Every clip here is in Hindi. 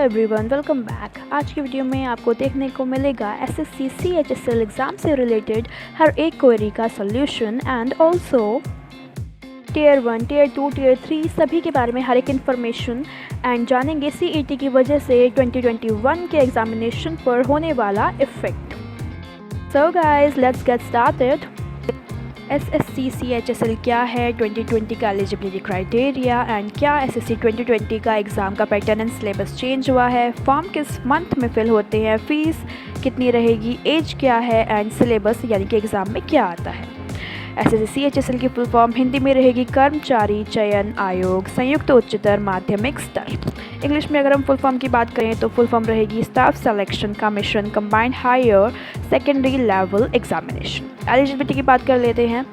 Everyone, welcome back. आज की वीडियो में आपको देखने को मिलेगा एसएससी CHSL एग्ज़ाम से रिलेटेड हर एक क्वेरी का solution and also tier 1, tier 2, tier 3 सभी के बारे में हर एक इन्फॉर्मेशन एंड जानेंगे CET की वजह से 2021 के एग्जामिनेशन पर होने वाला effect. So guys, let's get started. SSC CHSL क्या है, 2020 का एलिजिबिलिटी क्राइटेरिया एंड क्या SSC 2020 का एग्ज़ाम का पैटर्न एंड सिलेबस चेंज हुआ है, फॉर्म किस मंथ में फिल होते हैं, फ़ीस कितनी रहेगी, एज क्या है एंड सिलेबस यानी कि एग्ज़ाम में क्या आता है। SSC CHSL की फुल फॉर्म हिंदी में रहेगी कर्मचारी चयन आयोग संयुक्त उच्चतर माध्यमिक स्तर। इंग्लिश में अगर हम फुल फॉर्म की बात करें तो फुल फॉर्म रहेगी Staff Selection Commission Combined Higher Secondary Level Examination. Eligibility की बात कर लेते हैं।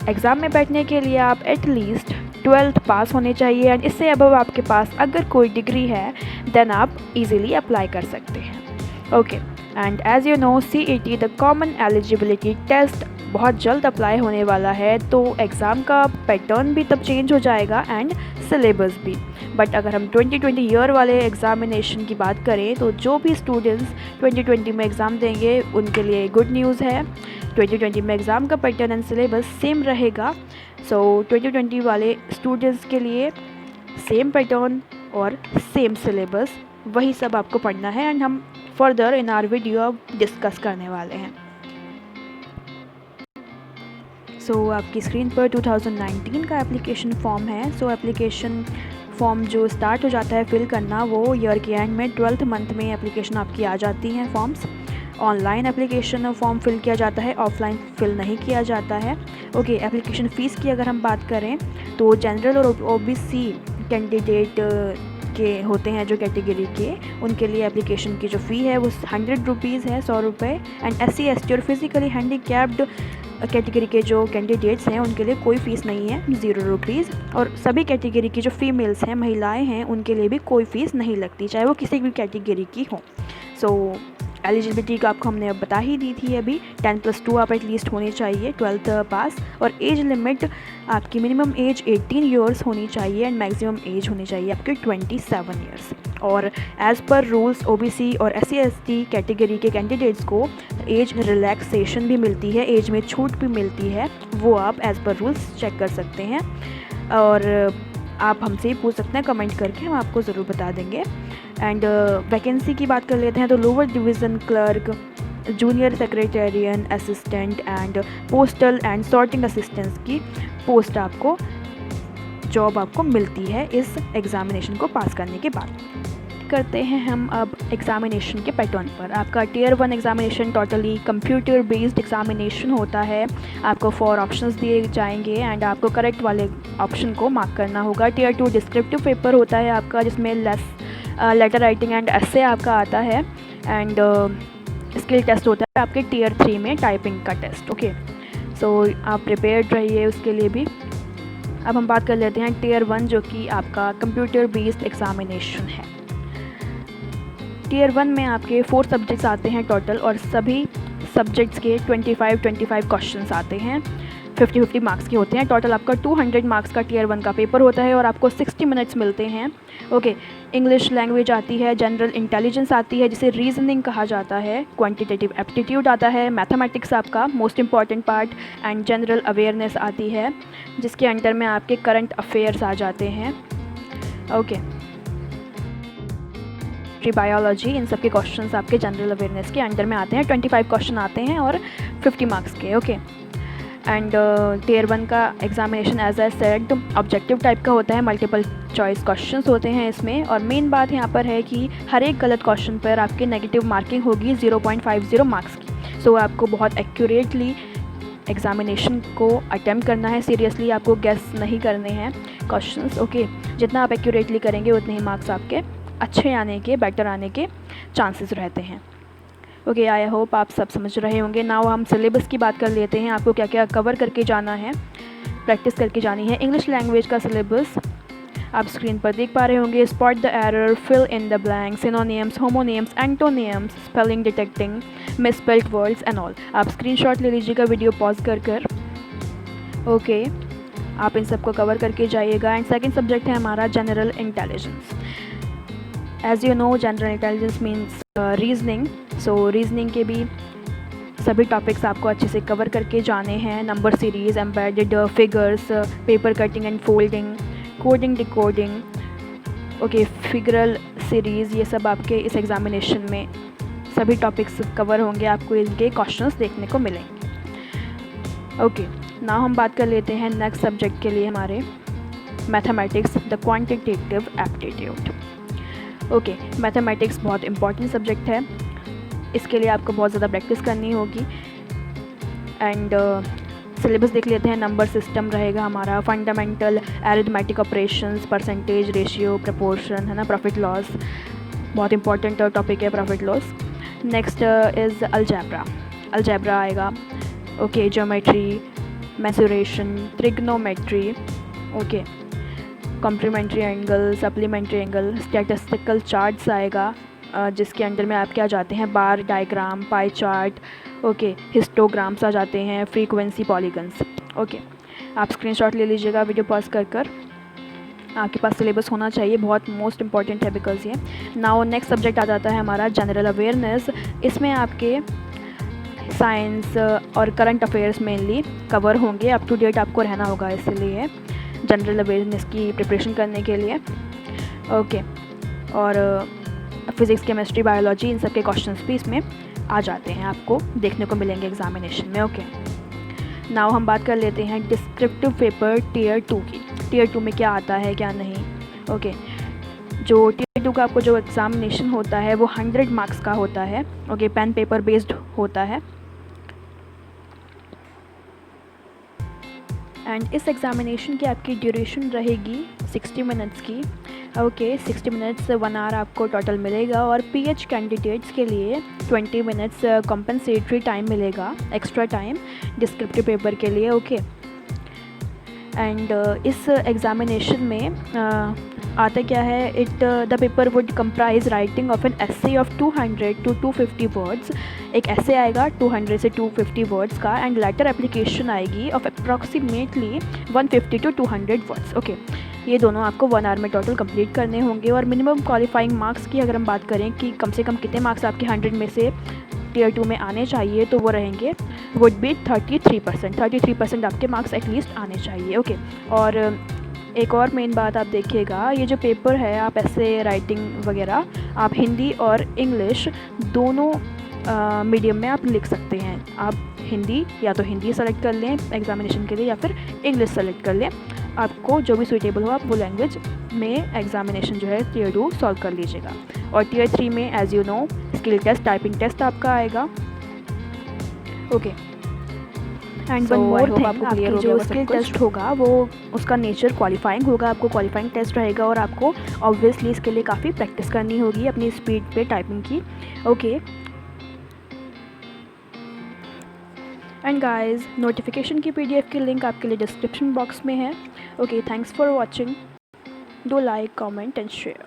एग्ज़ाम में बैठने के लिए आप एटलीस्ट 12th पास होने चाहिए एंड इससे अबव आपके पास अगर कोई डिग्री है देन आप इजीली अप्लाई कर सकते हैं। Okay, and as you know CET the common eligibility test बहुत जल्द अप्लाई होने वाला है, तो एग्ज़ाम का पैटर्न भी तब चेंज हो जाएगा एंड सिलेबस भी। बट अगर हम 2020 ईयर वाले एग्ज़ामिनेशन की बात करें तो जो भी स्टूडेंट्स 2020 में एग्ज़ाम देंगे उनके लिए गुड न्यूज़ है। 2020 में एग्ज़ाम का पैटर्न एंड सिलेबस सेम रहेगा। सो 2020 वाले स्टूडेंट्स के लिए सेम पैटर्न और सेम सिलेबस, वही सब आपको पढ़ना है एंड हम further in our video discuss करने वाले हैं। सो आपकी स्क्रीन पर 2019 का एप्लीकेशन फॉर्म है। सो एप्लीकेशन फॉर्म जो स्टार्ट हो जाता है फिल करना वो ईयर के एंड में 12th मंथ में एप्लीकेशन आपकी आ जाती हैं forms. Online application form fill किया जाता है, ऑफलाइन फिल नहीं किया जाता है। ओके, एप्लीकेशन फ़ीस की अगर हम बात करें तो जनरल और OBC कैंडिडेट के होते हैं जो कैटेगरी के, उनके लिए एप्लीकेशन की जो फ़ी है वो 100 रुपीज़ है, 100 रुपये। एंड SC ST और फिज़िकली हैंडीकैप्ड कैटेगरी के जो कैंडिडेट्स हैं उनके लिए कोई फ़ीस नहीं है, 0 रुपीज़। और सभी कैटेगरी की जो फीमेल्स हैं, महिलाएं हैं, उनके लिए भी कोई फ़ीस नहीं लगती, चाहे वो किसी भी कैटेगरी की हो। सो एलिजिबिलिटी का आपको हमने अब बता ही दी थी अभी। 10+2 आप एटलीस्ट होने चाहिए, 12th पास। और एज लिमिट आपकी मिनिमम एज 18 ईयर्स होनी चाहिए एंड मैक्सिमम एज होनी चाहिए आपकी 27 ईयर्स। और एज़ पर रूल्स OBC और SC ST कैटेगरी के कैंडिडेट्स को एज रिलैक्सेशन भी मिलती है, एज में छूट भी मिलती है, वो आप एज़ पर रूल्स चेक कर सकते हैं। और आप हमसे ही पूछ सकते हैं कमेंट करके, हम आपको ज़रूर बता देंगे। एंड वैकेंसी की बात कर लेते हैं तो lower division clerk, junior secretarian assistant and postal and sorting assistants की पोस्ट आपको जॉब आपको मिलती है इस एग्ज़ामिनेशन को पास करने के बाद। करते हैं हम अब एग्ज़ामिनेशन के पैटर्न पर। आपका tier 1 examination totally computer based examination होता है। आपको 4 ऑप्शंस दिए जाएंगे एंड आपको करेक्ट वाले ऑप्शन को मार्क करना होगा। टियर 2 डिस्क्रिप्टिव पेपर होता है आपका, जिसमें लेटर राइटिंग एंड एसे आपका आता है। एंड स्किल टेस्ट होता है आपके टियर 3 में, टाइपिंग का टेस्ट। ओके, सो आप प्रिपेयर्ड रहिए उसके लिए भी। अब हम बात कर लेते हैं टियर 1 जो कि आपका कंप्यूटर बेस्ड एग्ज़ामिनेशन है। टियर 1 में आपके 4 सब्जेक्ट्स आते हैं टोटल और सभी सब्जेक्ट्स के 25 क्वेश्चंस आते हैं, 50 मार्क्स के होते हैं। टोटल आपका 200 मार्क्स का टियर 1 का पेपर होता है और आपको 60 मिनट्स मिलते हैं। ओके, इंग्लिश लैंग्वेज आती है, जनरल इंटेलिजेंस आती है जिसे रीजनिंग कहा जाता है, क्वांटिटेटिव एप्टीट्यूड आता है, मैथमेटिक्स आपका most important part and general awareness आती है जिसके अंडर में आपके करंट अफेयर्स आ जाते हैं। ओके, बायोलॉजी, इन सब के क्वेश्चंस आपके जनरल अवेयरनेस के अंडर में आते हैं। 25 क्वेश्चन आते हैं और 50 मार्क्स के। ओके, एंड टियर 1 का examination as I said objective type का होता है, मल्टीपल चॉइस क्वेश्चंस होते हैं इसमें। और मेन बात यहाँ पर है कि हर एक गलत क्वेश्चन पर आपकी नेगेटिव मार्किंग होगी 0.50 मार्क्स की। सो आपको बहुत एक्यूरेटली एग्जामिनेशन को अटैम्प्ट करना है, सीरियसली आपको गेस नहीं करने हैं क्वेश्चंस। ओके, जितना आप एक्यूरेटली करेंगे उतने ही मार्क्स आपके अच्छे आने के, बेटर आने के चांसेस रहते हैं। ओके, आई होप आप सब समझ रहे होंगे। नाउ हम सिलेबस की बात कर लेते हैं, आपको क्या क्या कवर करके जाना है, प्रैक्टिस करके जानी है। इंग्लिश लैंग्वेज का सिलेबस आप स्क्रीन पर देख पा रहे होंगे। Spot the error, fill in the blank, synonyms, homonyms, antonyms, spelling detecting, misspelled words and all. आप स्क्रीनशॉट ले लीजिएगा वीडियो पॉज कर। ओके, आप इन सबको कवर करके जाइएगा। एंड सेकंड सब्जेक्ट है हमारा general intelligence. As you know general intelligence means reasoning, so reasoning के भी सभी टॉपिक्स आपको अच्छे से कवर करके जाने हैं। Number series, embedded figures, paper cutting and folding, coding decoding, okay, figural series, ये सब आपके इस एग्ज़ामिनेशन में सभी टॉपिक्स कवर होंगे, आपको इनके क्वेश्चंस देखने को मिलेंगे। ओके, नाउ हम बात कर लेते हैं नेक्स्ट सब्जेक्ट के लिए हमारे mathematics, the quantitative aptitude. Okay, mathematics बहुत इंपॉर्टेंट सब्जेक्ट है, इसके लिए आपको बहुत ज़्यादा प्रैक्टिस करनी होगी। एंड सिलेबस देख लेते हैं। नंबर सिस्टम रहेगा हमारा, fundamental arithmetic operations, percentage, ratio, proportion, है ना, प्रॉफिट लॉस, बहुत इंपॉर्टेंट टॉपिक है profit loss. Next is algebra आएगा, okay, geometry, mensuration, trigonometry, okay, complementary angle, supplementary angle, statistical charts आएगा, जिसके अंडर में आपके आ जाते हैं bar diagram, pie chart, okay, histograms आ जाते हैं, फ्रीक्वेंसी, पॉलीगन्स। ओके, आप स्क्रीनशॉट ले लीजिएगा वीडियो पॉज कर आपके पास सिलेबस होना चाहिए, बहुत मोस्ट इंपॉर्टेंट है बिकॉज ये। नाउ नेक्स्ट सब्जेक्ट आ जाता है हमारा जनरल अवेयरनेस। इसमें आपके साइंस और करंट अफेयर्स मेनली कवर होंगे, अप टू डेट आपको रहना होगा इसलिए जनरल अवेयरनेस की प्रिपरेशन करने के लिए। ओके, और फिज़िक्स, केमिस्ट्री, बायोलॉजी, इन सब के क्वेश्चंस भी इसमें आ जाते हैं, आपको देखने को मिलेंगे एग्जामिनेशन में। ओके, नाउ हम बात कर लेते हैं डिस्क्रिप्टिव पेपर टीयर 2 की। टीयर 2 में क्या आता है क्या नहीं। ओके, जो टीयर 2 का आपको जो एग्ज़ामिनेशन होता है वो 100 मार्क्स का होता है। ओके, पेन पेपर बेस्ड होता है। एंड इस एग्ज़ामिनेशन की आपकी ड्यूरेशन रहेगी 60 मिनट्स की। ओके, 60 मिनट्स 1 आवर आपको टोटल मिलेगा, और पीएच कैंडिडेट्स के लिए 20 मिनट्स कॉम्पनसेटरी टाइम मिलेगा, एक्स्ट्रा टाइम डिस्क्रिप्टिव पेपर के लिए। ओके, एंड इस एग्ज़ामिनेशन में आता क्या है, the paper would comprise writing of an essay of 200 to 250 words. एक एसे आएगा 200 से 250 वर्ड्स का, एंड लेटर एप्लीकेशन आएगी of approximately 150 to 200 words. Okay, ये दोनों आपको 1 आवर में टोटल कंप्लीट करने होंगे। और मिनिमम क्वालिफाइंग मार्क्स की अगर हम बात करें कि कम से कम कितने मार्क्स आपके 100 में से टीयर 2 में आने चाहिए, तो वो रहेंगे वुड बी 33%। 33% आपके मार्क्स एटलीस्ट आने चाहिए। ओके, और एक और मेन बात आप देखिएगा, ये जो पेपर है आप ऐसे राइटिंग वगैरह आप हिंदी और इंग्लिश दोनों मीडियम में आप लिख सकते हैं। आप हिंदी या तो हिंदी सेलेक्ट कर लें एग्ज़ामिनेशन के लिए, या फिर इंग्लिश सेलेक्ट कर लें, आपको जो भी सूटेबल हो आप वो लैंग्वेज में एग्ज़ामिनेशन जो है टीयर 2 सॉल्व कर लीजिएगा। और टीयर 3 में as you know skill test, typing test आपका आएगा। Okay, and one more thing, आपकी जो स्किल टेस्ट होगा वो उसका नेचर क्वालिफाइंग होगा, आपको क्वालिफाइंग टेस्ट रहेगा, और आपको ऑब्वियसली इसके लिए काफ़ी प्रैक्टिस करनी होगी अपनी स्पीड पे टाइपिंग की। ओके, एंड गाइस, नोटिफिकेशन की PDF की लिंक आपके लिए डिस्क्रिप्शन बॉक्स में है। Okay, thanks for watching, do like, comment and share.